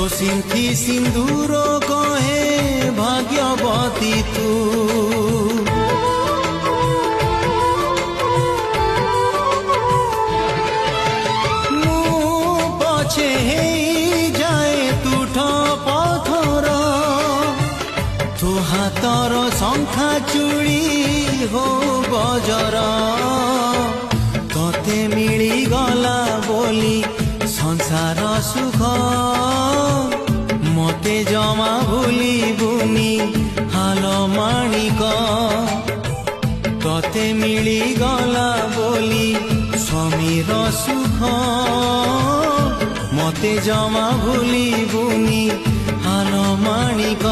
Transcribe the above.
সিন্ধি সিন্দুর কহে ভাগ্যবতী তু মু পছে যায় তুঠ পথর তু হাতর শঙ্খা চুড়ি হো গজর তোতে মিলি গলা বলি সংসার সুখ মতে জমা ভুলিবুনি হাল মাণিক তোতে মিলি গলা বলি স্বামীর সুখ মতে জমা ভুলিবুনি হাল মাণিক।